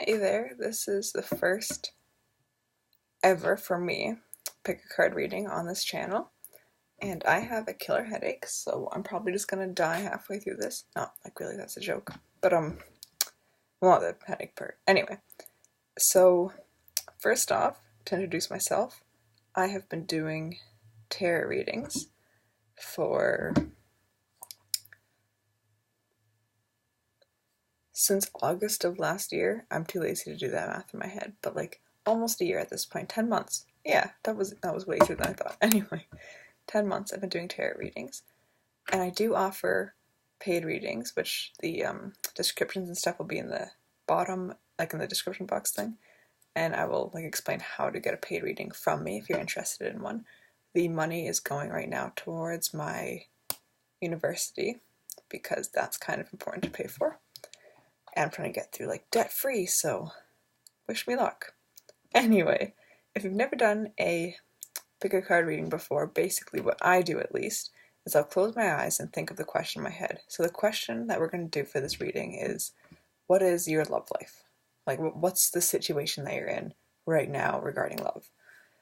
Hey there, this is the first ever for me pick a card reading on this channel, and I have a killer headache, so I'm probably just gonna die halfway through this. Not like really, that's a joke, but well, the headache part. Anyway, so first off, to introduce myself, I have been doing tarot readings for since August of last year. I'm too lazy to do that math in my head, but like almost a year at this point, 10 months. Yeah, that was way sooner than I thought. Anyway, 10 months I've been doing tarot readings, and I do offer paid readings, which the descriptions and stuff will be in the bottom, like in the description box thing, and I will like explain how to get a paid reading from me if you're interested in one. The money is going right now towards my university because that's kind of important to pay for, and I'm trying to get through like debt free, so wish me luck. Anyway, if you've never done a pick a card reading before, basically what I do at least is I'll close my eyes and think of the question in my head. So the question that we're going to do for this reading is, what is your love life? Like, what's the situation that you're in right now regarding love?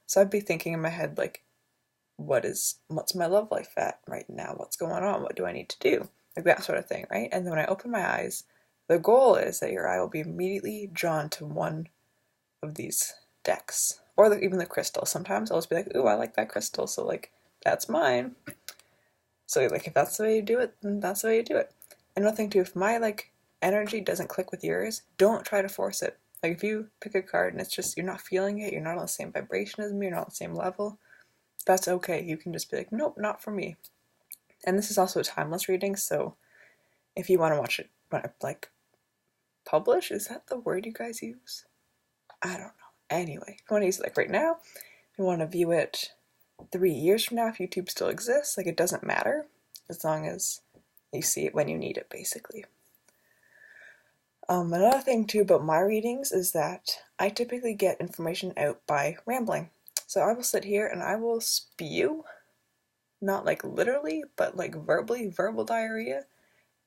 So I'd be thinking in my head, like, what's my love life at right now? What's going on? What do I need to do? Like that sort of thing, right? And then when I open my eyes, the goal is that your eye will be immediately drawn to one of these decks, or even the crystal. Sometimes I'll just be like, ooh, I like that crystal, so like, that's mine. So like, if that's the way you do it, then that's the way you do it. Another thing too, if my like energy doesn't click with yours, don't try to force it. Like if you pick a card and it's just, you're not feeling it, you're not on the same vibration as me, you're not on the same level, that's okay. You can just be like, nope, not for me. And this is also a timeless reading, so if you want to watch it, like, publish, is that the word you guys use? I don't know. Anyway, if you want to use it like right now, if you want to view it 3 years from now, if YouTube still exists, like, it doesn't matter as long as you see it when you need it, basically. Another thing too about my readings is that I typically get information out by rambling. So I will sit here and I will spew, not like literally, but like verbally, verbal diarrhea,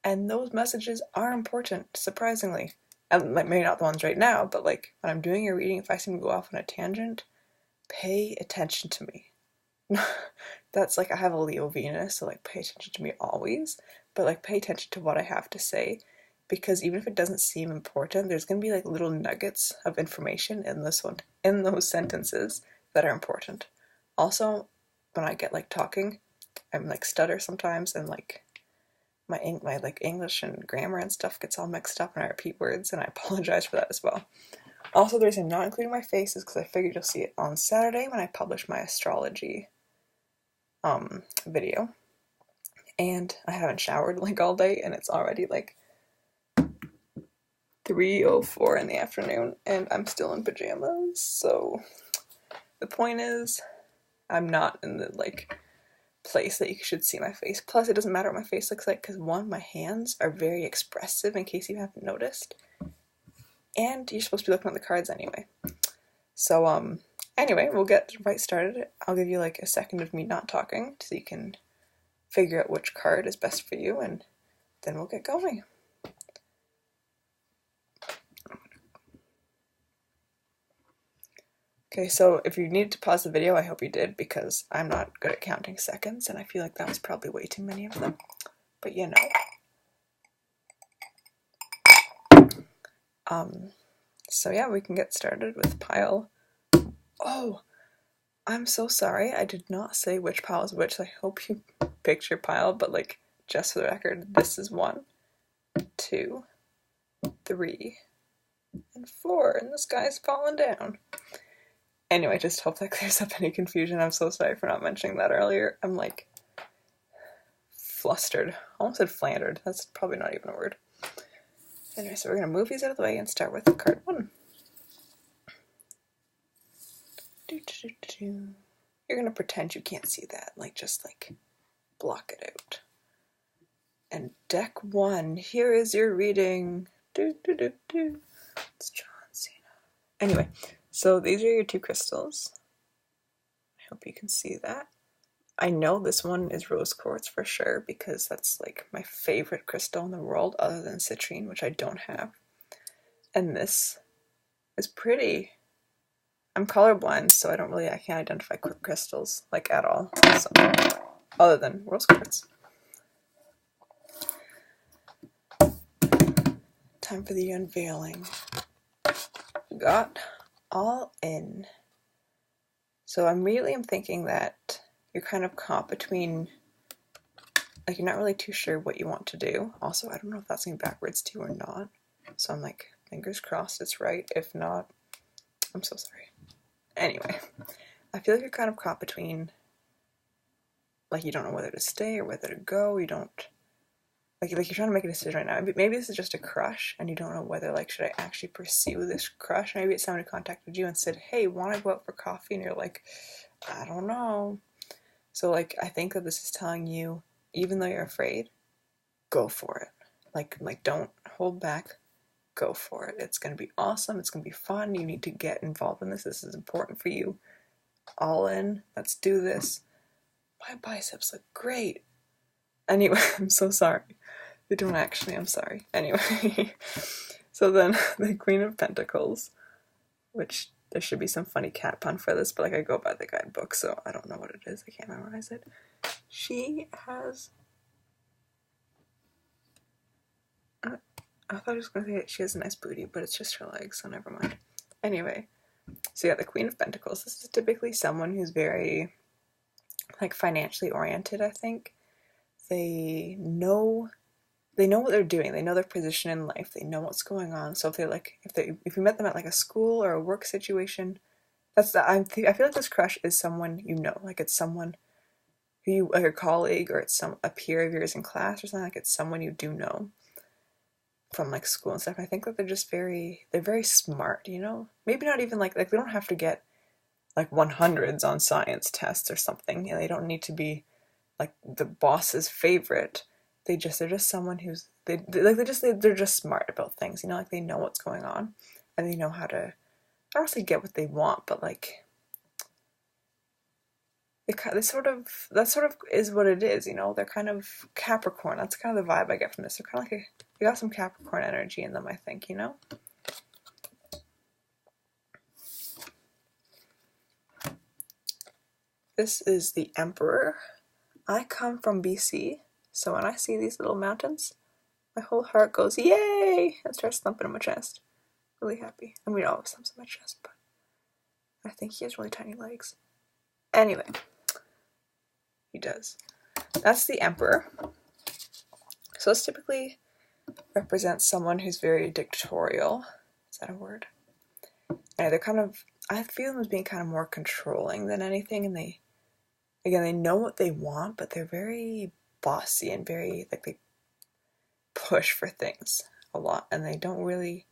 and those messages are important, surprisingly. And like, maybe not the ones right now, but like when I'm doing a reading, if I seem to go off on a tangent, pay attention to me. That's like, I have a Leo Venus, so like, pay attention to me always, but like, pay attention to what I have to say, because even if it doesn't seem important, there's gonna be like little nuggets of information in this one, in those sentences, that are important. Also, when I get like talking, I'm like stutter sometimes, and like my like English and grammar and stuff gets all mixed up, and I repeat words, and I apologize for that as well. Also, the reason I'm not including my face is because I figured you'll see it on Saturday when I publish my astrology video, and I haven't showered like all day, and it's already like 3:04 in the afternoon, and I'm still in pajamas. So the point is, I'm not in the like place that you should see my face. Plus, it doesn't matter what my face looks like, because one, my hands are very expressive, in case you haven't noticed, and you're supposed to be looking at the cards anyway. So anyway, we'll get right started. I'll give you like a second of me not talking so you can figure out which card is best for you, and then we'll get going. Okay, so if you needed to pause the video, I hope you did, because I'm not good at counting seconds, and I feel like that was probably way too many of them. But you know. So yeah, we can get started with pile. Oh, I'm so sorry. I did not say which pile is which. I hope you picked your pile, but like, just for the record, this is 1, 2, 3, and 4, and this guy's fallen down. Anyway, just hope that clears up any confusion. I'm so sorry for not mentioning that earlier. I'm like flustered. I almost said flandered. That's probably not even a word. Anyway, so we're going to move these out of the way and start with card 1. You're going to pretend you can't see that. Like, just like block it out. And deck 1, here is your reading. It's John Cena. Anyway, so these are your 2 crystals. I hope you can see that. I know this one is rose quartz for sure, because that's like my favorite crystal in the world, other than citrine, which I don't have. And this is pretty. I'm colorblind, so I can't identify crystals, like, at all. So, other than rose quartz. Time for the unveiling. We got all in. So I'm thinking that you're kind of caught between, like, you're not really too sure what you want to do. Also, I don't know if that's going backwards too or not. So I'm like, fingers crossed it's right. If not, I'm so sorry. Anyway, I feel like you're kind of caught between, like, you don't know whether to stay or whether to go. You don't, like you're trying to make a decision right now. Maybe this is just a crush and you don't know whether, like, should I actually pursue this crush? Maybe it's someone who contacted you and said, hey, want to go out for coffee? And you're like, I don't know. So, like, I think that this is telling you, even though you're afraid, go for it. Like don't hold back. Go for it. It's going to be awesome. It's going to be fun. You need to get involved in this. This is important for you. All in. Let's do this. My biceps look great. Anyway, I'm so sorry. They don't actually. I'm sorry. Anyway. So then the Queen of Pentacles, which there should be some funny cat pun for this, but, like, I go by the guidebook, so I don't know what it is. I can't memorize it. She has... I thought I was going to say she has a nice booty, but it's just her legs, so never mind. Anyway, so yeah, the Queen of Pentacles. This is typically someone who's very, like, financially oriented, I think. They know what they're doing. They know their position in life. They know what's going on. So if you met them at, like, a school or a work situation, I feel like this crush is someone you know. Like, it's someone who you, like, a colleague, or it's a peer of yours in class or something. Like, it's someone you do know from, like, school and stuff. I think that they're very smart, you know? Maybe not even, like they don't have to get, like, 100s on science tests or something. You know, they don't need to be, like, the boss's favorite. They're just someone who's, they're just smart about things, you know? Like, they know what's going on, and they know how to, I don't want to say get what they want, but, like, that sort of is what it is, you know? They're kind of Capricorn. That's kind of the vibe I get from this. They're kind of like they got some Capricorn energy in them, I think, you know? This is the Emperor. I come from BC, so when I see these little mountains, my whole heart goes, yay! And starts thumping in my chest. Really happy. I mean, it always thumps in my chest, but I think he has really tiny legs. Anyway, he does. That's the Emperor. So this typically represents someone who's very dictatorial. Is that a word? And they're kind of, I feel them as being kind of more controlling than anything, and they know what they want, but they're very bossy and very, like, they push for things a lot, and they don't really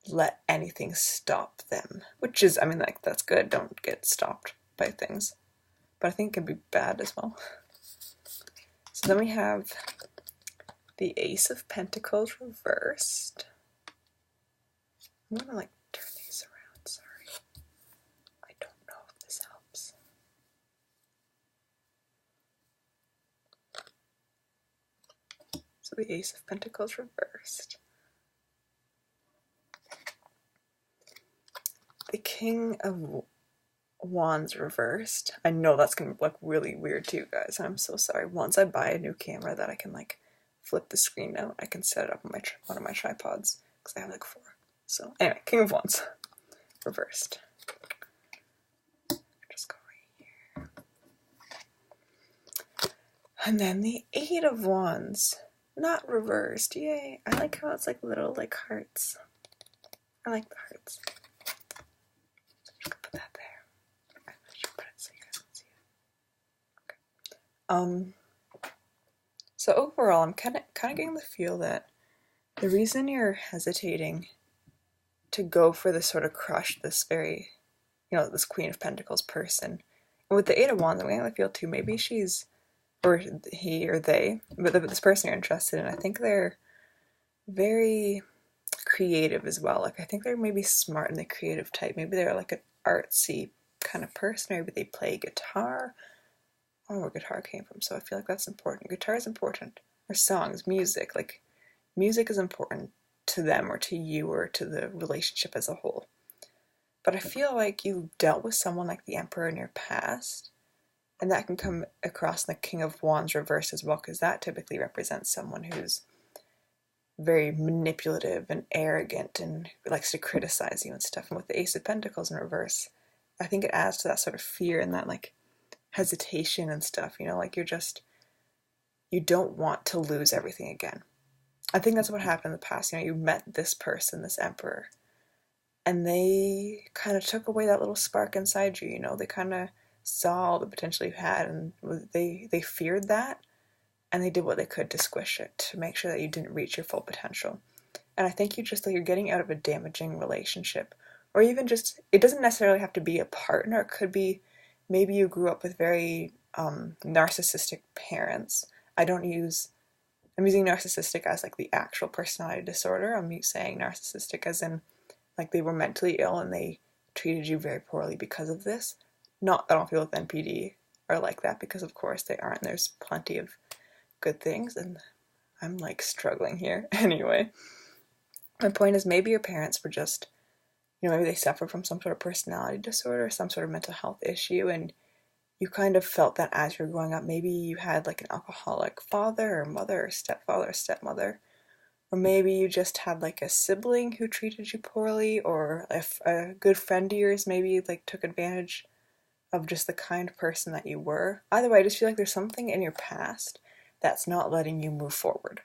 let anything stop them, which is, I mean, like, that's good. Don't get stopped by things, but I think it can be bad as well. So then we have the Ace of Pentacles reversed. I'm gonna, like, turn these around, sorry. I don't know if this helps. So the Ace of Pentacles reversed. The King of Wands reversed. I know that's gonna look really weird to you guys. I'm so sorry. Once I buy a new camera that I can, like, flip the screen out, I can set it up on one of my tripods, because I have, like, 4. So anyway, King of Wands reversed. Just go right here. And then the Eight of Wands, not reversed. Yay! I like how it's, like, little, like, hearts. I like the hearts. So I'm just gonna put that there. I should put it so you guys can see it. Okay. So overall, I'm kind of getting the feel that the reason you're hesitating to go for this sort of crush, this very, you know, this Queen of Pentacles person, and with the Eight of Wands, I'm getting the feel too, maybe she's, or he or they, but this person you're interested in, I think they're very creative as well. Like, I think they're maybe smart in the creative type. Maybe they're, like, an artsy kind of person. Maybe they play guitar. I don't know where guitar came from, so I feel like that's important. Guitar is important. Or songs, music. Like, music is important to them or to you or to the relationship as a whole. But I feel like you've dealt with someone like the Emperor in your past, and that can come across in the King of Wands reverse as well, because that typically represents someone who's very manipulative and arrogant and likes to criticize you and stuff. And with the Ace of Pentacles in reverse, I think it adds to that sort of fear and that like hesitation and stuff, you know, like you don't want to lose everything again. I think that's what happened in the past. You know, you met this person, this Emperor, and they kind of took away that little spark inside you, you know, they kind of saw all the potential you had, and they feared that, and they did what they could to squish it, to make sure that you didn't reach your full potential. And I think you're getting out of a damaging relationship, or even just, it doesn't necessarily have to be a partner. It could be maybe you grew up with very narcissistic parents. I'm using narcissistic as like the actual personality disorder. I'm saying narcissistic as in like they were mentally ill and they treated you very poorly because of this. Not that all people with NPD are like that, because of course they aren't. There's plenty of good things, and I'm like struggling here. Anyway, my point is maybe your parents were just, you know, maybe they suffered from some sort of personality disorder, some sort of mental health issue, and you kind of felt that as you were growing up. Maybe you had like an alcoholic father or mother or stepfather or stepmother, or maybe you just had like a sibling who treated you poorly, or if a good friend of yours maybe like took advantage of just the kind person that you were. Either way, I just feel like there's something in your past that's not letting you move forward.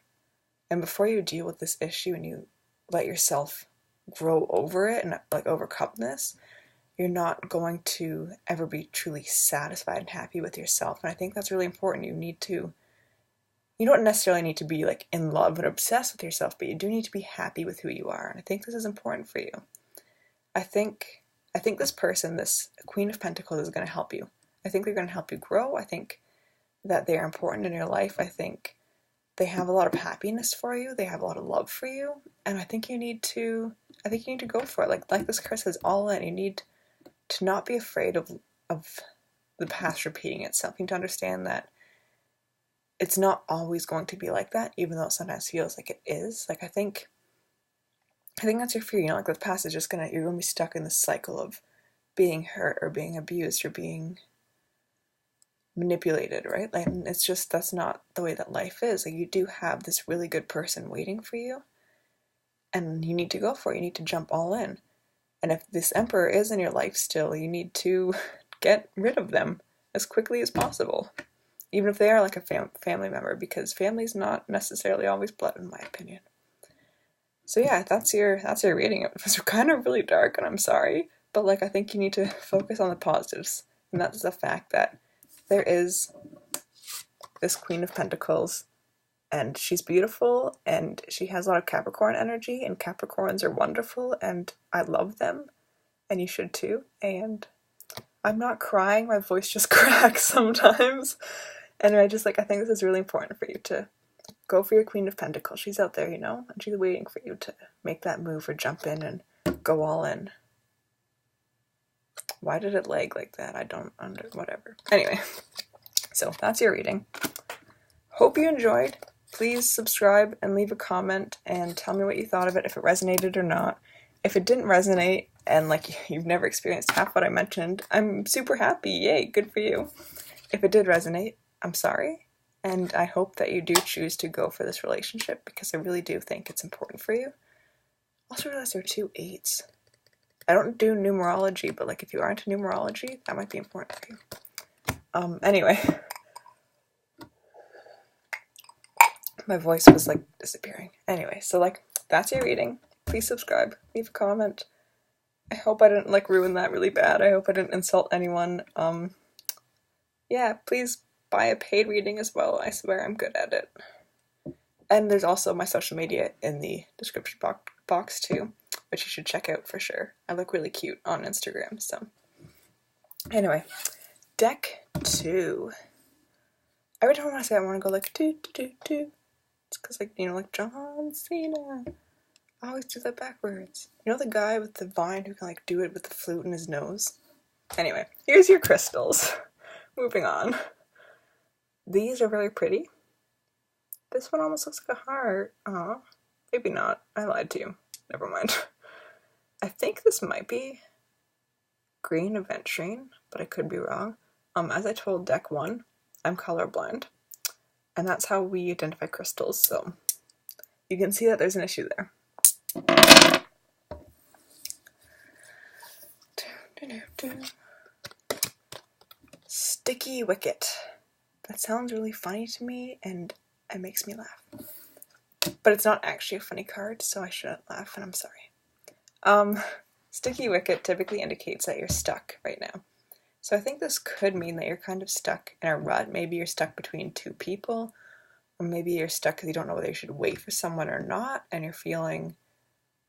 And before you deal with this issue and you let yourself grow over it and like overcome this, you're not going to ever be truly satisfied and happy with yourself. And I think that's really important. You don't necessarily need to be like in love and obsessed with yourself, but you do need to be happy with who you are. And I think this is important for you. I think this person, this Queen of Pentacles, is going to help you. I think they're going to help you grow. I think that they are important in your life. I think they have a lot of happiness for you. They have a lot of love for you. And I think you need to go for it. Like this card says, all in. You need to not be afraid of the past repeating itself. You need to understand that it's not always going to be like that, even though it sometimes feels like it is. Like I think that's your fear, you know, like the past is just you're gonna be stuck in this cycle of being hurt or being abused or being manipulated, right? Like it's just, that's not the way that life is. Like you do have this really good person waiting for you, and you need to go for it. You need to jump all in. And if this Emperor is in your life still, you need to get rid of them as quickly as possible, even if they are like a family member, because family's not necessarily always blood, in my opinion. So yeah, that's your reading. It was kind of really dark, and I'm sorry, but like I think you need to focus on the positives, and that's the fact that there is this Queen of Pentacles, and she's beautiful, and she has a lot of Capricorn energy, and Capricorns are wonderful, and I love them, and you should too. And I'm not crying, my voice just cracks sometimes, and I think this is really important for you to go for your Queen of Pentacles. She's out there, you know, and she's waiting for you to make that move or jump in and go all in. Why did it lag like that? I don't whatever. Anyway, so that's your reading. Hope you enjoyed. Please subscribe and leave a comment and tell me what you thought of it, if it resonated or not. If it didn't resonate and like you've never experienced half what I mentioned, I'm super happy. Yay, good for you. If it did resonate, I'm sorry. And I hope that you do choose to go for this relationship, because I really do think it's important for you. Also realize there are 2 8s. I don't do numerology, but like if you are into numerology, that might be important for you. Anyway. My voice was like disappearing. Anyway, so like that's your reading. Please subscribe, leave a comment. I hope I didn't like ruin that really bad. I hope I didn't insult anyone. Yeah, please buy a paid reading as well. I swear I'm good at it. And there's also my social media in the description box too, which you should check out for sure. I look really cute on Instagram, so. Anyway, deck 2. Every time I say I want to go like do do do do, it's because like, you know, like John Cena. I always do that backwards. You know the guy with the vine who can like do it with the flute in his nose? Anyway, here's your crystals. Moving on. These are very pretty. This one almost looks like a heart. Aw. Maybe not. I lied to you. Never mind. I think this might be green aventurine, but I could be wrong. As I told deck 1, I'm colorblind, and that's how we identify crystals, so you can see that there's an issue there. Sticky Wicket. That sounds really funny to me, and it makes me laugh. But it's not actually a funny card, so I shouldn't laugh, and I'm sorry. Sticky Wicket typically indicates that you're stuck right now. So I think this could mean that you're kind of stuck in a rut. Maybe you're stuck between two people, or maybe you're stuck because you don't know whether you should wait for someone or not, and you're feeling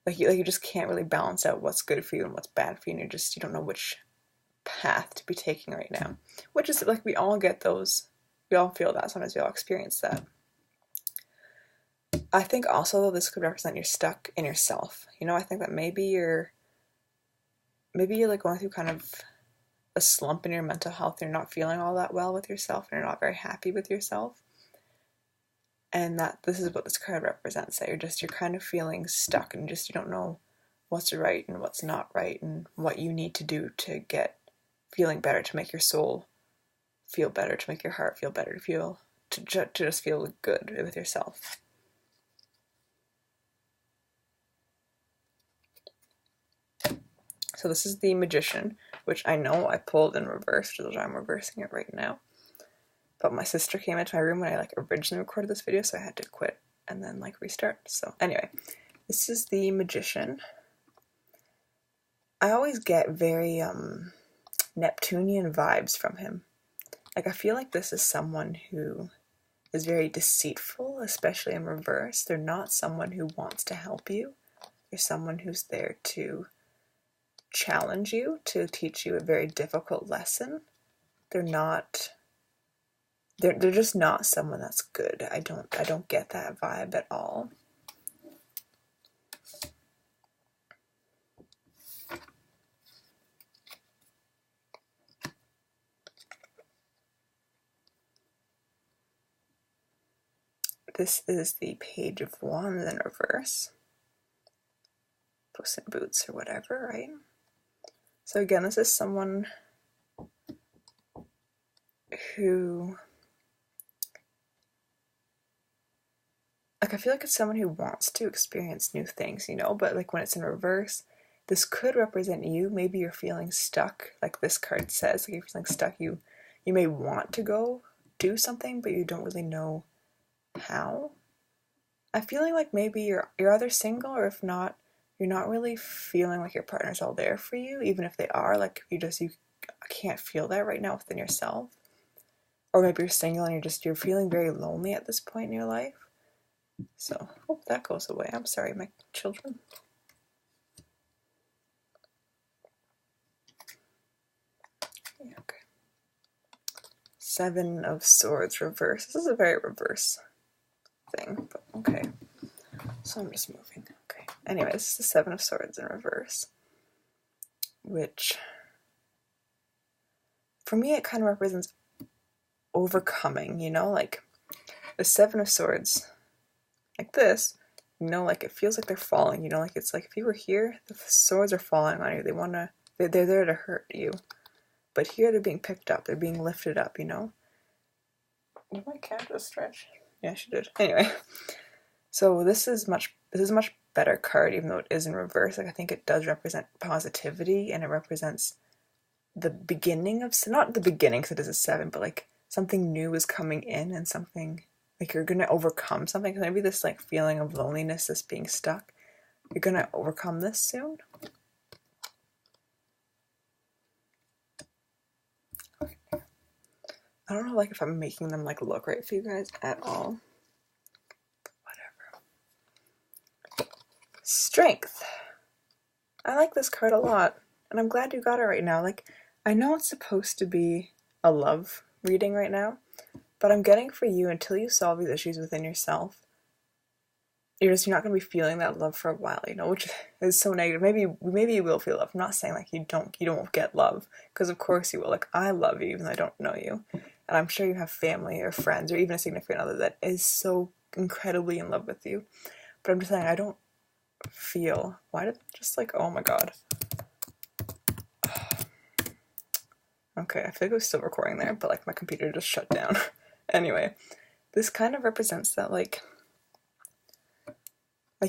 like you just can't really balance out what's good for you and what's bad for you, and you don't know which path to be taking right now. Which is like, we all get those. We all feel that. Sometimes we all experience that. I think also, though, this could represent you're stuck in yourself. I think that maybe you're like going through kind of a slump in your mental health. You're not feeling all that well with yourself, and you're not very happy with yourself. And that this is what this card represents, that you're kind of feeling stuck, and you don't know what's right and what's not right, and what you need to do to get feeling better, to make your soul feel better, to make your heart feel better, to just feel good with yourself. So this is the Magician, which I know I pulled in reverse, which is why I'm reversing it right now. But my sister came into my room when I originally recorded this video, so I had to quit and then restart. So anyway, this is the Magician. I always get very Neptunian vibes from him. I feel like this is someone who is very deceitful, especially in reverse. They're not someone who wants to help you. They're someone who's there to challenge you, to teach you a very difficult lesson. They're just not someone that's good. I don't get that vibe at all. This is the Page of Wands in reverse. Puss in Boots or whatever, right? So again, this is someone who, I feel like it's someone who wants to experience new things, but when it's in reverse, this could represent you. Maybe you're feeling stuck, like this card says, you're feeling stuck. You may want to go do something, but you don't really know how. I'm feeling like maybe you're either single, or if not, you're not really feeling like your partner's all there for you, even if they are. You can't feel that right now within yourself. Or maybe you're single and you're feeling very lonely at this point in your life. So, hope that goes away. I'm sorry, my children. Yeah, okay. 7 of Swords reverse. This is a very reverse thing, but okay. So I'm just moving. Okay. Anyway, this is the 7 of Swords in reverse, which for me it kind of represents overcoming, the 7 of Swords, like this, it feels like they're falling, it's like if you were here, the swords are falling on you. They're there to hurt you. But here they're being picked up, they're being lifted up, Did my cat just stretch? Yeah, she did. Anyway, so this is a much better card, even though it is in reverse. I think it does represent positivity, and it represents the beginning of, not the beginning because it is a 7, but something new is coming in, and something you're gonna overcome something. Cause maybe this feeling of loneliness, this being stuck, you're gonna overcome this soon. I don't know if I'm making them look right for you guys at all. Whatever. Strength. I like this card a lot, and I'm glad you got it right now. I know it's supposed to be a love reading right now, but I'm getting for you, until you solve these issues within yourself, you're not going to be feeling that love for a while, which is so negative. Maybe you will feel love. I'm not saying you don't get love, because of course you will. I love you even though I don't know you, and I'm sure you have family or friends or even a significant other that is so incredibly in love with you. But I'm just saying, I don't feel, why did just like, oh my god. Okay, I feel like I was still recording there, but like my computer just shut down. Anyway, this kind of represents that like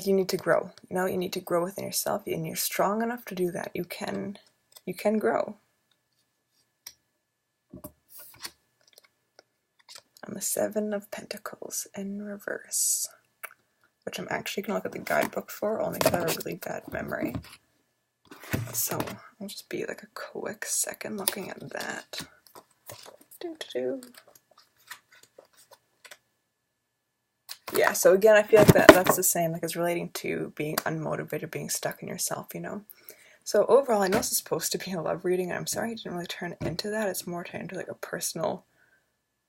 you need to grow. You know, you need to grow within yourself, and you're strong enough to do that. You can grow. I'm the Seven of Pentacles in reverse, which I'm actually going to look at the guidebook for, only because I have a really bad memory. So I'll just be like a quick second looking at that. Yeah, so again, I feel like that's the same, like it's relating to being unmotivated, being stuck in yourself, you know? So overall, I know this is supposed to be a love reading, and I'm sorry I didn't really turn into that. It's more turned into like a personal,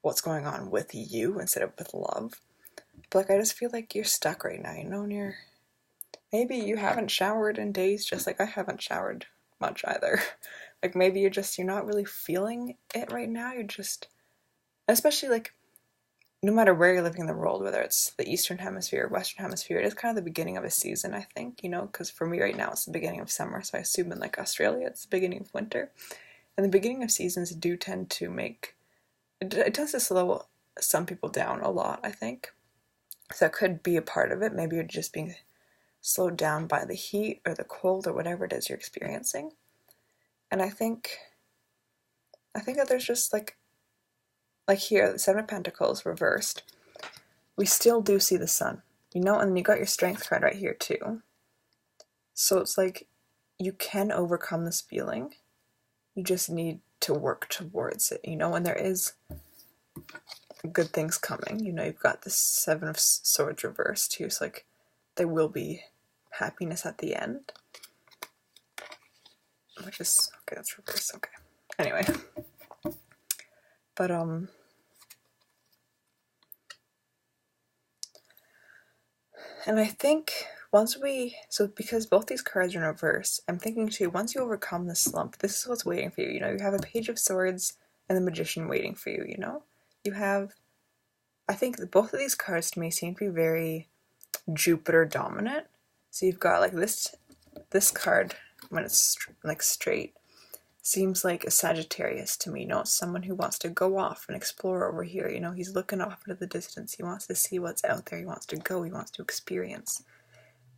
what's going on with you instead of with love. But like, I just feel like you're stuck right now, you know, and maybe you haven't showered in days, just like I haven't showered much either. Like maybe you're not really feeling it right now. You're just, especially like, no matter where you're living in the world, whether it's the Eastern Hemisphere or Western Hemisphere, it is kind of the beginning of a season, I think, you know, because for me right now it's the beginning of summer, so I assume in like Australia it's the beginning of winter. And the beginning of seasons do tend to make, it tends to slow some people down a lot, I think. So that could be a part of it. Maybe you're just being slowed down by the heat or the cold or whatever it is you're experiencing. And I think that there's just like here, the Seven of Pentacles reversed, we still do see the sun, you know, and you got your Strength card right here too. So it's like you can overcome this feeling. You just need to work towards it, you know, and there is good things coming. You know, you've got the Seven of Swords reversed too, so like there will be happiness at the end. Which is, okay, that's reversed, okay. Anyway. But, and I think because both these cards are in reverse, I'm thinking too, once you overcome the slump, this is what's waiting for you, you know, you have a Page of Swords and the Magician waiting for you, you know? You have, I think that both of these cards to me seem to be very Jupiter dominant. So you've got like this card, when it's like straight, seems like a Sagittarius to me, you know, it's someone who wants to go off and explore over here, you know, he's looking off into the distance, he wants to see what's out there, he wants to go, he wants to experience.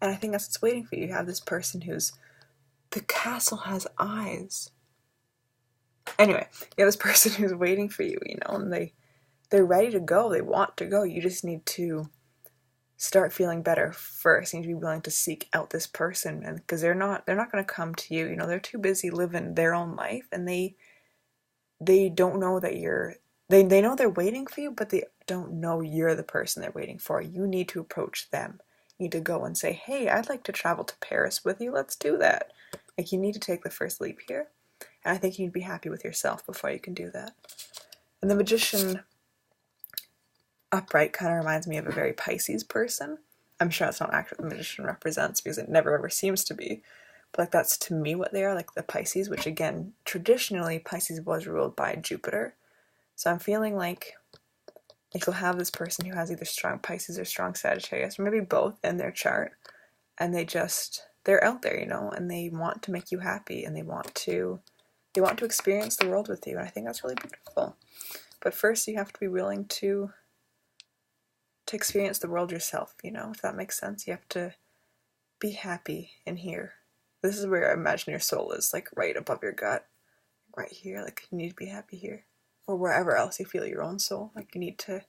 And I think that's what's waiting for you. You have this person the castle has eyes. Anyway, you have this person who's waiting for you, you know, and they're ready to go, they want to go, you just need to start feeling better first. You need to be willing to seek out this person, and because they're not going to come to you, you know, they're too busy living their own life, and they don't know that they know they're waiting for you, but they don't know you're the person they're waiting for. You need to approach them. You need to go and say, hey, I'd like to travel to Paris with you, let's do that. Like, you need to take the first leap here, and I think you need to be happy with yourself before you can do that. And the Magician upright kind of reminds me of a very Pisces person. I'm sure that's not actually what the Magician represents, because it never ever seems to be. But like, that's to me what they are, like the Pisces, which again, traditionally Pisces was ruled by Jupiter. So I'm feeling like you'll have this person who has either strong Pisces or strong Sagittarius, or maybe both in their chart, and they're out there, you know, and they want to make you happy, and they want to experience the world with you, and I think that's really beautiful. But first you have to be willing to experience the world yourself, you know, if that makes sense. You have to be happy in here. This is where I imagine your soul is, like right above your gut, right here. Like, you need to be happy here, or wherever else you feel your own soul. Like, you need to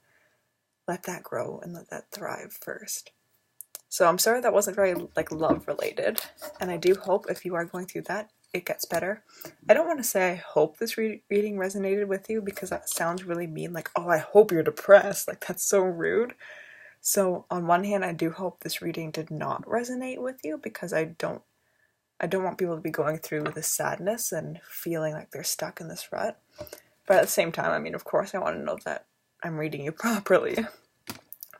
let that grow and let that thrive first. So I'm sorry that wasn't very like love related, and I do hope if you are going through that, it gets better. I don't want to say I hope this reading resonated with you, because that sounds really mean, like, oh, I hope you're depressed. Like, that's so rude. So on one hand, I do hope this reading did not resonate with you, because I don't want people to be going through the sadness and feeling like they're stuck in this rut. But at the same time, I mean, of course I want to know that I'm reading you properly.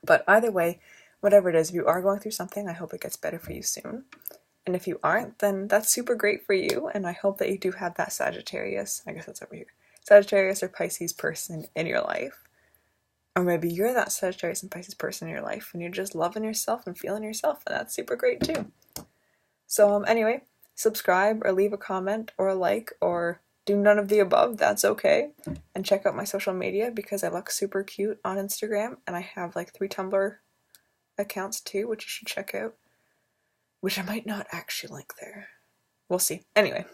But either way, whatever it is, if you are going through something, I hope it gets better for you soon. And if you aren't, then that's super great for you, and I hope that you do have that Sagittarius, I guess that's over here, Sagittarius or Pisces person in your life. Or maybe you're that Sagittarius and Pisces person in your life and you're just loving yourself and feeling yourself, and that's super great too. So anyway, subscribe or leave a comment or a like or do none of the above, that's okay. And check out my social media because I look super cute on Instagram, and I have like 3 Tumblr accounts too, which you should check out. Which I might not actually link there. We'll see. Anyway.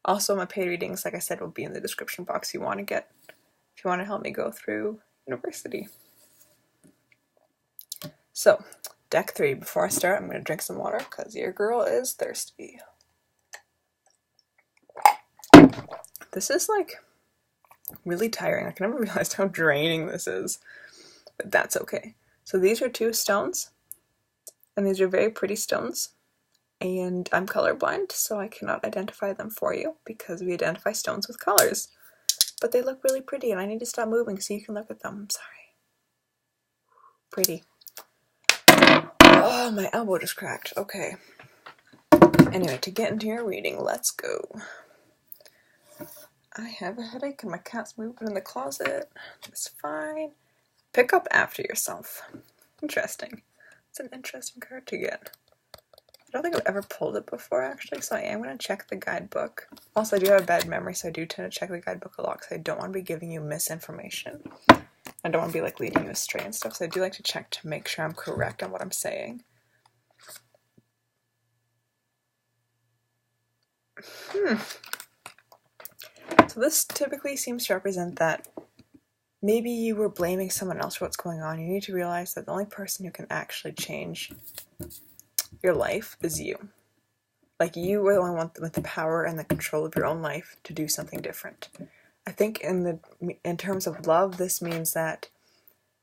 Also, my paid readings, like I said, will be in the description box if you want to help me go through university. So, deck 3. Before I start, I'm going to drink some water because your girl is thirsty. This is like really tiring. I never realized how draining this is, but that's okay. So these are 2 stones, and these are very pretty stones, and I'm colorblind, so I cannot identify them for you because we identify stones with colors, but they look really pretty, and I need to stop moving so you can look at them. I'm sorry. Pretty. Oh, my elbow just cracked. Okay. Anyway, to get into your reading, let's go. I have a headache and my cat's moving in the closet. It's fine. Pick up after yourself. Interesting. It's an interesting card to get. I don't think I've ever pulled it before, actually, so I am going to check the guidebook. Also, I do have a bad memory, so I do tend to check the guidebook a lot because I don't want to be giving you misinformation. I don't want to be, like, leading you astray and stuff, so I do like to check to make sure I'm correct on what I'm saying. So this typically seems to represent that maybe you were blaming someone else for what's going on. You need to realize that the only person who can actually change your life is you. Like, you are the only one with the power and the control of your own life to do something different. I think in terms of love, this means that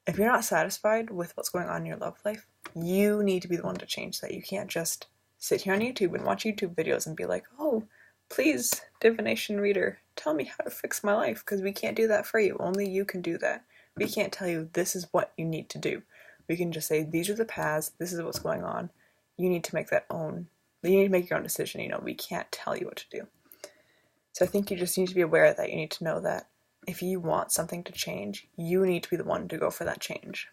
if you're not satisfied with what's going on in your love life, you need to be the one to change that. You can't just sit here on YouTube and watch YouTube videos and be like, oh, please, divination reader, tell me how to fix my life, because we can't do that for you. Only you can do that. We can't tell you this is what you need to do. We can just say, these are the paths, this is what's going on. You need to make you need to make your own decision. You know, we can't tell you what to do. So I think you just need to be aware that you need to know that if you want something to change, you need to be the one to go for that change.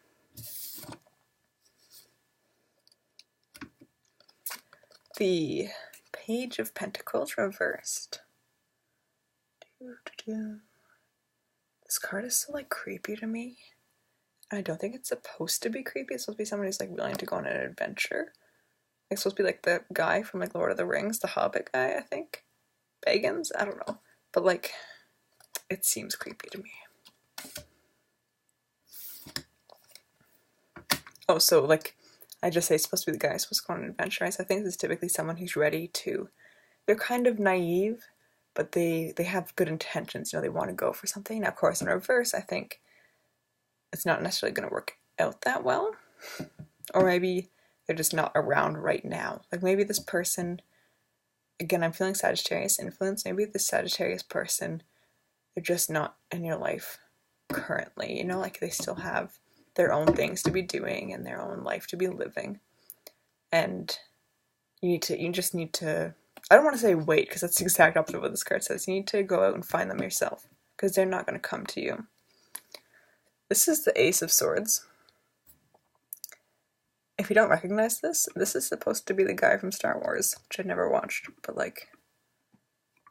The Page of Pentacles reversed. This card is so, like, creepy to me. I don't think it's supposed to be creepy. It's supposed to be someone who's, like, willing to go on an adventure. It's supposed to be, like, the guy from, like, Lord of the Rings, the Hobbit guy, I think. Bagans? I don't know. But, like, it seems creepy to me. Oh, so, like, I just say it's supposed to be the guy who's supposed to go on an adventure. So I think this is typically someone who's ready to... They're kind of naive, but they have good intentions. You know, they want to go for something. Now, of course, in reverse, I think it's not necessarily going to work out that well. Or maybe they're just not around right now. Like, maybe this person... Again, I'm feeling Sagittarius influence. Maybe this Sagittarius person, they're just not in your life currently. You know, like, they still have their own things to be doing and their own life to be living. And you just need to, I don't want to say wait, because that's the exact opposite of what this card says. You need to go out and find them yourself, because they're not going to come to you. This is the Ace of Swords. If you don't recognize this, this is supposed to be the guy from Star Wars, which I never watched, but, like,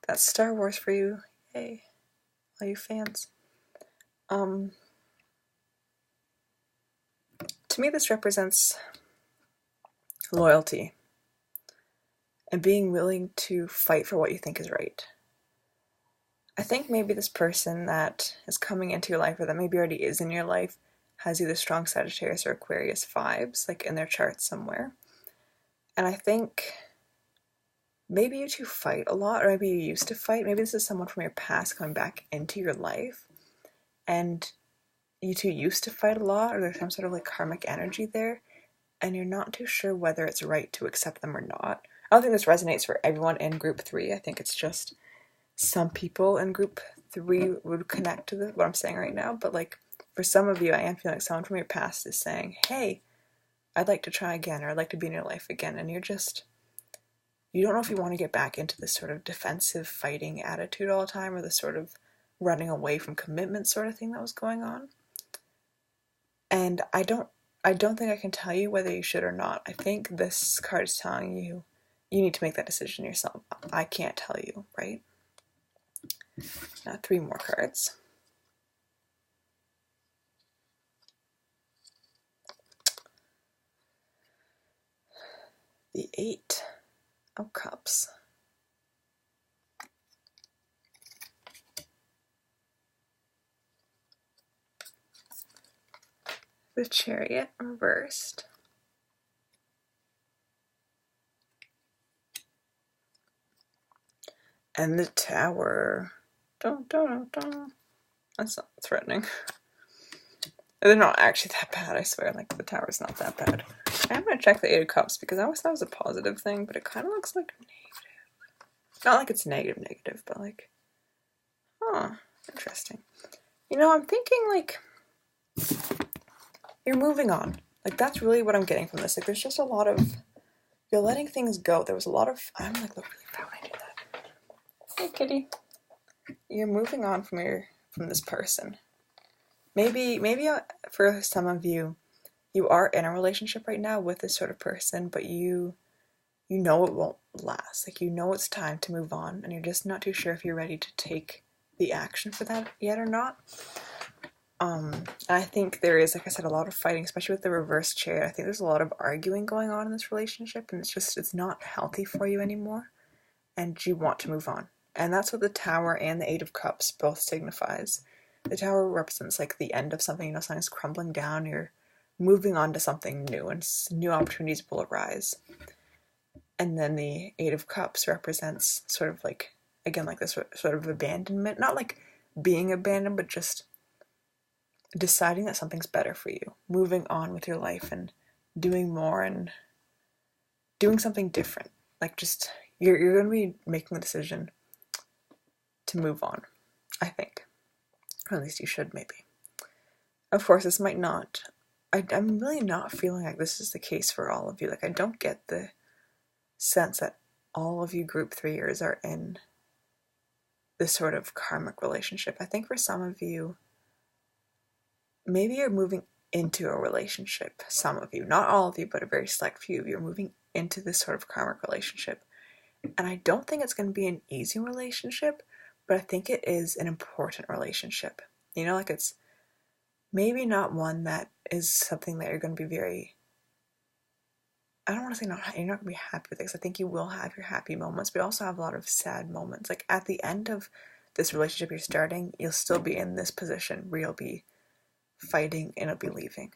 that's Star Wars for you. Yay. All you fans. To me, this represents loyalty and being willing to fight for what you think is right. I think maybe this person that is coming into your life, or that maybe already is in your life, has either strong Sagittarius or Aquarius vibes, like, in their chart somewhere. And I think maybe you two fight a lot, or maybe you used to fight. Maybe this is someone from your past coming back into your life, and you two used to fight a lot, or there's some sort of, like, karmic energy there, and you're not too sure whether it's right to accept them or not. I don't think this resonates for everyone in Group 3. I think it's just some people in Group 3 would connect to what I'm saying right now, but, like, for some of you, I am feeling like someone from your past is saying, hey, I'd like to try again, or I'd like to be in your life again, and you don't know if you want to get back into this sort of defensive fighting attitude all the time, or this sort of running away from commitment sort of thing that was going on. And I don't think I can tell you whether you should or not. I think this card is telling you you need to make that decision yourself. I can't tell you, right? Now 3 more cards. The 8 of Cups. The Chariot reversed. And the Tower. Dun, dun, dun. That's not threatening. They're not actually that bad, I swear. Like, the Tower's not that bad. I'm gonna check the 8 of Cups because I always thought it was a positive thing, but it kind of looks like negative. Not like it's negative, but like, huh, interesting. You know, I'm thinking like, you're moving on. Like, that's really what I'm getting from this. Like, there's just a lot of, you're letting things go. There was a lot of, I'm like, look really bad when I do that. Hey, kitty. You're moving on from this person. Maybe for some of you, you are in a relationship right now with this sort of person, but you know it won't last. Like, you know it's time to move on, and you're just not too sure if you're ready to take the action for that yet or not. I think there is, like I said, a lot of fighting, especially with the reverse Chariot. I think there's a lot of arguing going on in this relationship, and it's not healthy for you anymore, and you want to move on. And that's what the Tower and the 8 of Cups both signifies. The Tower represents like the end of something, something's crumbling down, you're moving on to something new, and new opportunities will arise. And then the 8 of Cups represents sort of like, again, like this sort of abandonment, not like being abandoned, but just deciding that something's better for you, moving on with your life and doing more and doing something different. Like, just, you're going to be making the decision to move on, I think. Or at least you should, maybe. Of course, this might not, I'm really not feeling like this is the case for all of you. Like, I don't get the sense that all of you group 3ers are in this sort of karmic relationship. I think for some of you, maybe you're moving into a relationship. Some of you, not all of you, but a very select few of you are moving into this sort of karmic relationship. And I don't think it's going to be an easy relationship, but I think it is an important relationship. You know, like, it's maybe not one that is something that you're going to be very, I don't want to say you're not going to be happy with it, because I think you will have your happy moments, but you also have a lot of sad moments. Like, at the end of this relationship you're starting, you'll still be in this position where you'll be fighting and you'll be leaving,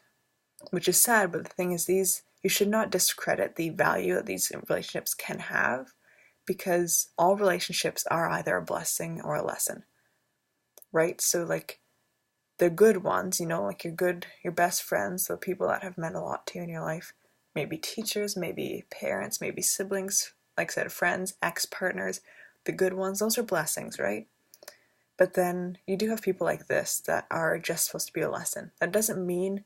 which is sad. But the thing is, you should not discredit the value that these relationships can have, because all relationships are either a blessing or a lesson, right? So, like, the good ones, you know, like your best friends, the people that have meant a lot to you in your life, maybe teachers, maybe parents, maybe siblings, like I said, friends, ex-partners, the good ones, those are blessings, right? But then you do have people like this that are just supposed to be a lesson. That doesn't mean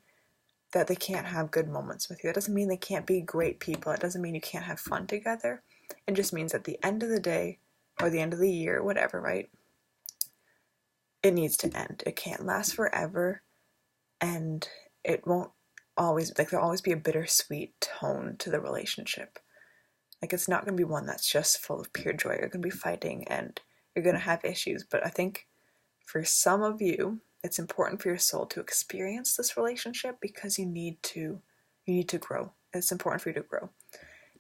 that they can't have good moments with you. It doesn't mean they can't be great people. It doesn't mean you can't have fun together. It just means at the end of the day, or the end of the year, whatever, right? It needs to end. It can't last forever, and it won't always, like, there'll always be a bittersweet tone to the relationship. Like, it's not going to be one that's just full of pure joy. You're going to be fighting and you're going to have issues, but I think for some of you, it's important for your soul to experience this relationship, because you need to grow. It's important for you to grow.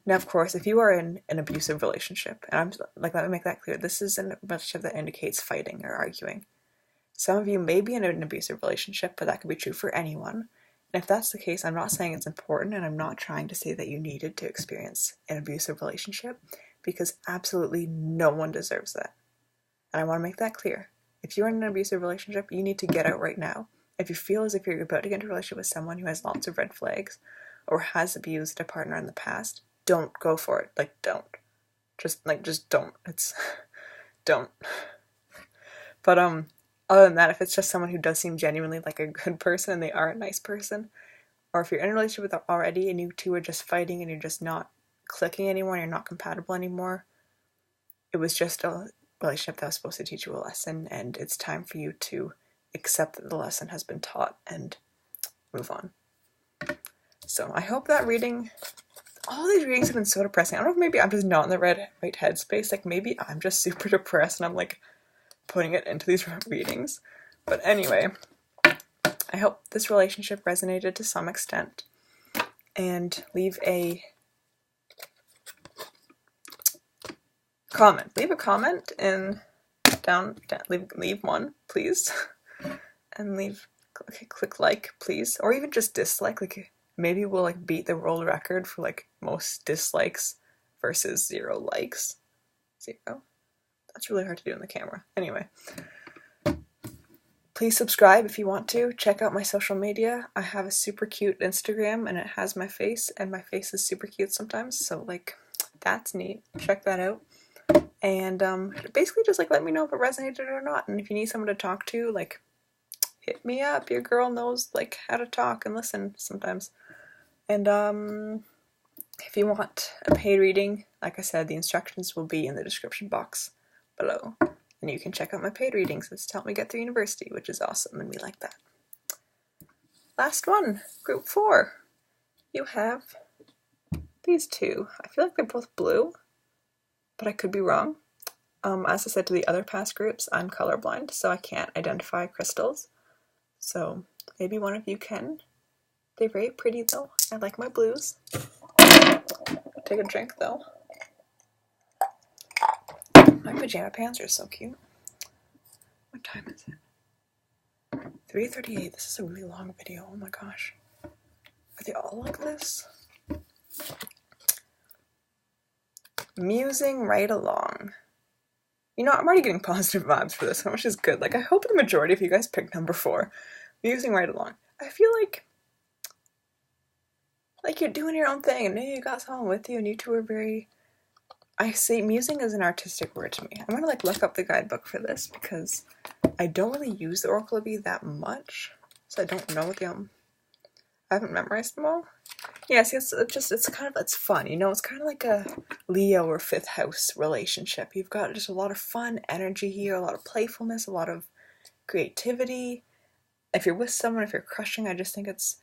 Now, of course, if you are in an abusive relationship, and I'm like, let me make that clear, this is a relationship that indicates fighting or arguing. Some of you may be in an abusive relationship, but that could be true for anyone. And if that's the case, I'm not saying it's important, and I'm not trying to say that you needed to experience an abusive relationship, because absolutely no one deserves that. And I want to make that clear. If you're in an abusive relationship, you need to get out right now. If you feel as if you're about to get into a relationship with someone who has lots of red flags or has abused a partner in the past, don't go for it. Like, don't. Just don't. Don't. But, other than that, if it's just someone who does seem genuinely like a good person and they are a nice person, or if you're in a relationship with them already and you two are just fighting and you're just not clicking anymore and you're not compatible anymore, it was just a relationship that was supposed to teach you a lesson, and it's time for you to accept that the lesson has been taught and move on. So I hope that reading, all these readings have been so depressing. I don't know if maybe I'm just not in the right headspace. Like maybe I'm just super depressed and I'm like putting it into these readings. But anyway, I hope this relationship resonated to some extent. And leave a comment. Leave a comment and leave one, please. And click like, please. Or even just dislike. Like maybe we'll like beat the world record for like most dislikes versus 0 likes. 0. That's really hard to do on the camera. Anyway. Please subscribe if you want to. Check out my social media. I have a super cute Instagram and it has my face, and my face is super cute sometimes, so like that's neat. Check that out. And basically just like let me know if it resonated or not, and if you need someone to talk to, like hit me up. Your girl knows like how to talk and listen sometimes. And if you want a paid reading, like I said, the instructions will be in the description box below. And you can check out my paid readings. It's to help me get through university, which is awesome, and we like that. Last one, group 4. You have these two. I feel like they're both blue, but I could be wrong. As I said to the other past groups, I'm colorblind, so I can't identify crystals. So maybe one of you can. They're very pretty though. I like my blues. Take a drink though. My pajama pants are so cute. What time is it? 3:38. This is a really long video. Oh my gosh. Are they all like this? Musing right along. You know, I'm already getting positive vibes for this, which is good. Like, I hope the majority of you guys picked number 4. Musing right along. I feel like you're doing your own thing, and maybe you got someone with you, and you two are very... I say musing is an artistic word to me. I'm gonna like look up the guidebook for this because I don't really use the Oracle of Bee that much, so I don't know the I haven't memorized them all. Yeah, see, it's fun, you know. It's kind of like a Leo or 5th house relationship. You've got just a lot of fun energy here, a lot of playfulness, a lot of creativity. If you're with someone, if you're crushing, I just think it's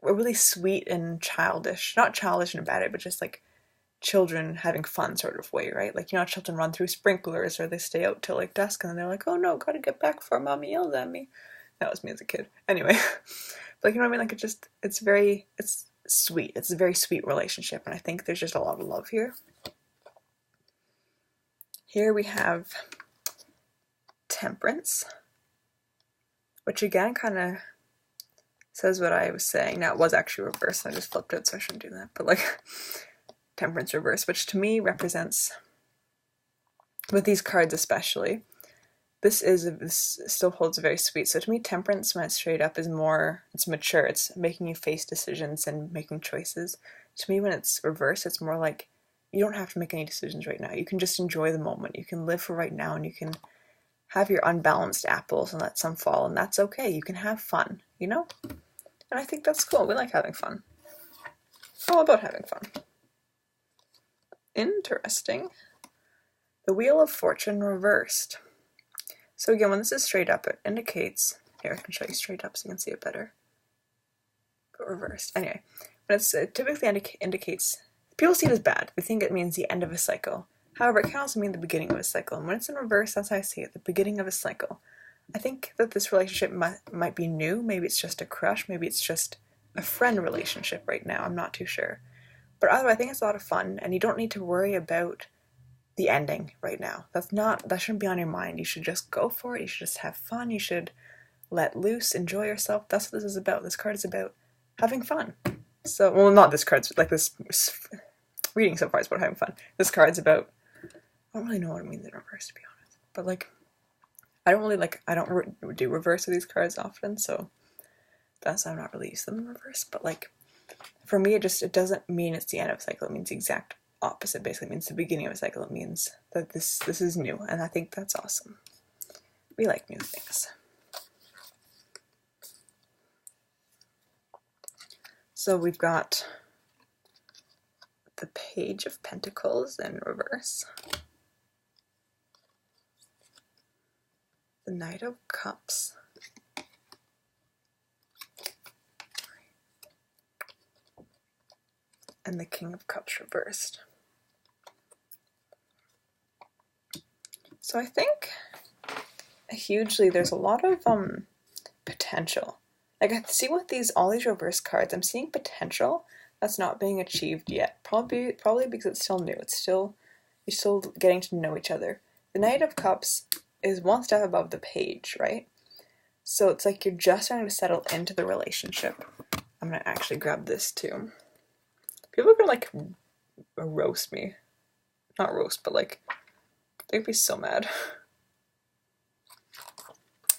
a really sweet and childish, not childish in a bad way, but just like children having fun sort of way, right? Like, you know, children run through sprinklers or they stay out till like dusk and then they're like, oh no, gotta get back before mommy yells at me. That was me as a kid. Anyway, like, you know what I mean? Like, it's sweet. It's a very sweet relationship, and I think there's just a lot of love here. Here we have Temperance, which again kind of says what I was saying. Now, it was actually reversed. I just flipped it, so I shouldn't do that. But like, Temperance reverse, which to me represents, with these cards especially, this still holds very sweet. So to me, Temperance, when it's straight up, is more, it's mature. It's making you face decisions and making choices. To me, when it's reversed, it's more like you don't have to make any decisions right now. You can just enjoy the moment. You can live for right now, and you can have your unbalanced apples and let some fall, and that's okay. You can have fun, you know? And I think that's cool. We like having fun. All about having fun. Interesting. The Wheel of Fortune reversed. So again, when this is straight up, it indicates... Here, I can show you straight up so you can see it better. But reversed. Anyway, when it typically indicates... People see it as bad. They think it means the end of a cycle. However, it can also mean the beginning of a cycle. And when it's in reverse, that's how I see it, the beginning of a cycle. I think that this relationship might be new. Maybe it's just a crush. Maybe it's just a friend relationship right now. I'm not too sure. But either way, I think it's a lot of fun, and you don't need to worry about the ending right now. That shouldn't be on your mind. You should just go for it. You should just have fun. You should let loose, enjoy yourself. That's what this is about. This card is about having fun. So, well, not this card, like this reading so far is about having fun. This card's about, I don't really know what it means in reverse, to be honest. But like, I don't do reverse of these cards often, so that's why I'm not really used to them in reverse. But like, for me, it doesn't mean it's the end of a cycle. It means the exact opposite. Basically, it means the beginning of a cycle. It means that this is new, and I think that's awesome. We like new things. So we've got the Page of Pentacles in reverse, the Knight of Cups, and the King of Cups reversed. So I think hugely there's a lot of potential. Like I see with all these reverse cards, I'm seeing potential that's not being achieved yet. Probably because it's still new. You're still getting to know each other. The Knight of Cups is one step above the Page, right? So it's like you're just starting to settle into the relationship. I'm gonna actually grab this too. People are gonna like roast me. Not roast, but like they'd be so mad.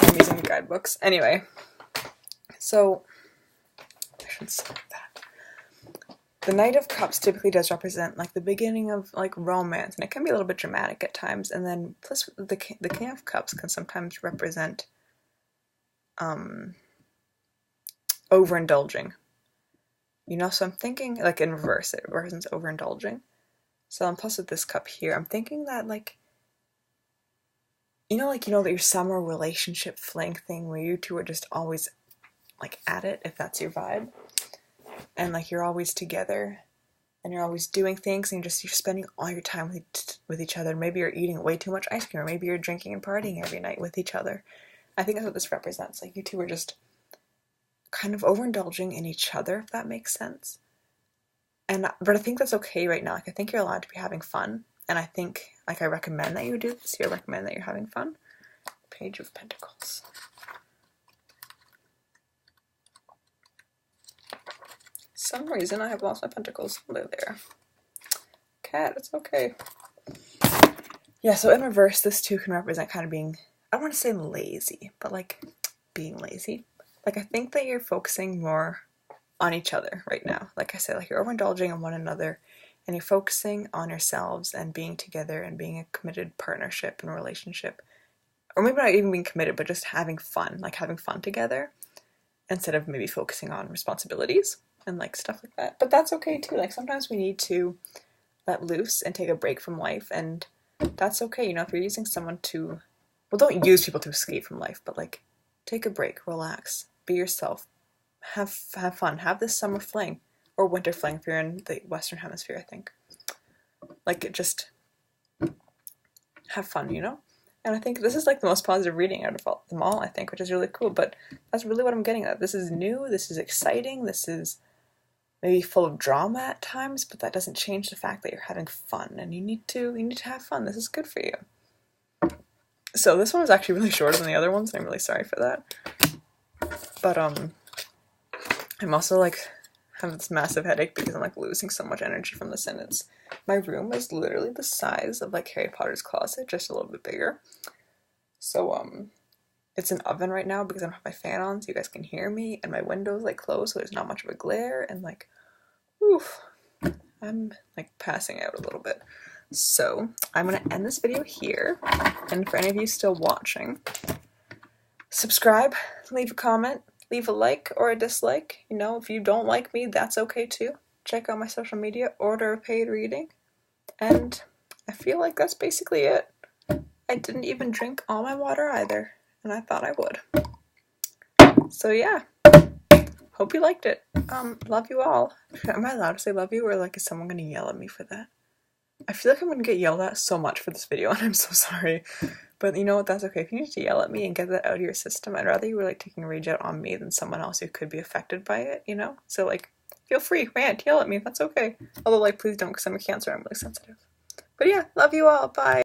I'm using guidebooks. Anyway, so I should stop that. The Knight of Cups typically does represent like the beginning of like romance, and it can be a little bit dramatic at times. And then plus the King of Cups can sometimes represent overindulging. You know, so I'm thinking like in reverse, it represents overindulging. So plus with this cup here, I'm thinking that like that your summer relationship fling thing where you two are just always like at it, if that's your vibe. And like you're always together and you're always doing things and you're spending all your time with each other. Maybe you're eating way too much ice cream, or maybe you're drinking and partying every night with each other. I think that's what this represents. Like you two are just kind of overindulging in each other, if that makes sense. But I think that's okay right now. Like I think you're allowed to be having fun. And I think like I recommend that you do this. I recommend that you're having fun. Page of Pentacles. Some reason I have lost my pentacles. They're there. Cat, it's okay. Yeah, so in reverse, this too can represent kind of being, I don't want to say lazy, but like being lazy. Like I think that you're focusing more on each other right now. Like I said, like you're overindulging on one another and you're focusing on yourselves and being together and being a committed partnership and relationship. Or maybe not even being committed, but just having fun, like having fun together instead of maybe focusing on responsibilities and like stuff like that. But that's okay too. Like sometimes we need to let loose and take a break from life, and that's okay. If you're using someone to, well, don't use people to escape from life, but like take a break, relax, be yourself, have fun, have this summer fling or winter fling if you're in the Western Hemisphere, I think. Like just have fun, And I think this is like the most positive reading out of them all, I think, which is really cool. But that's really what I'm getting at. This is new, this is exciting, this is maybe full of drama at times, but that doesn't change the fact that you're having fun, and you need to have fun. This is good for you. So this one was actually really shorter than the other ones, and I'm really sorry for that. But I'm also like having this massive headache because I'm like losing so much energy from this, and my room is literally the size of like Harry Potter's closet, just a little bit bigger. So it's an oven right now because I don't have my fan on, so you guys can hear me, and my window's like closed, so there's not much of a glare, and like, oof, I'm like passing out a little bit. So I'm gonna end this video here, and for any of you still watching, subscribe, leave a comment, leave a like or a dislike. If you don't like me, that's okay too. Check out my social media, order a paid reading, and I feel like that's basically it. I didn't even drink all my water either, and I thought I would. So yeah, hope you liked it. Love you all. Am I allowed to say love you, or like is someone gonna yell at me for that? I feel like I'm gonna get yelled at so much for this video, and I'm so sorry. But you know what, that's okay. If you need to yell at me and get that out of your system, I'd rather you were like taking rage out on me than someone else who could be affected by it, So like, feel free, rant, yell at me, that's okay. Although like, please don't, because I'm a Cancer, I'm really sensitive. But yeah, love you all, bye!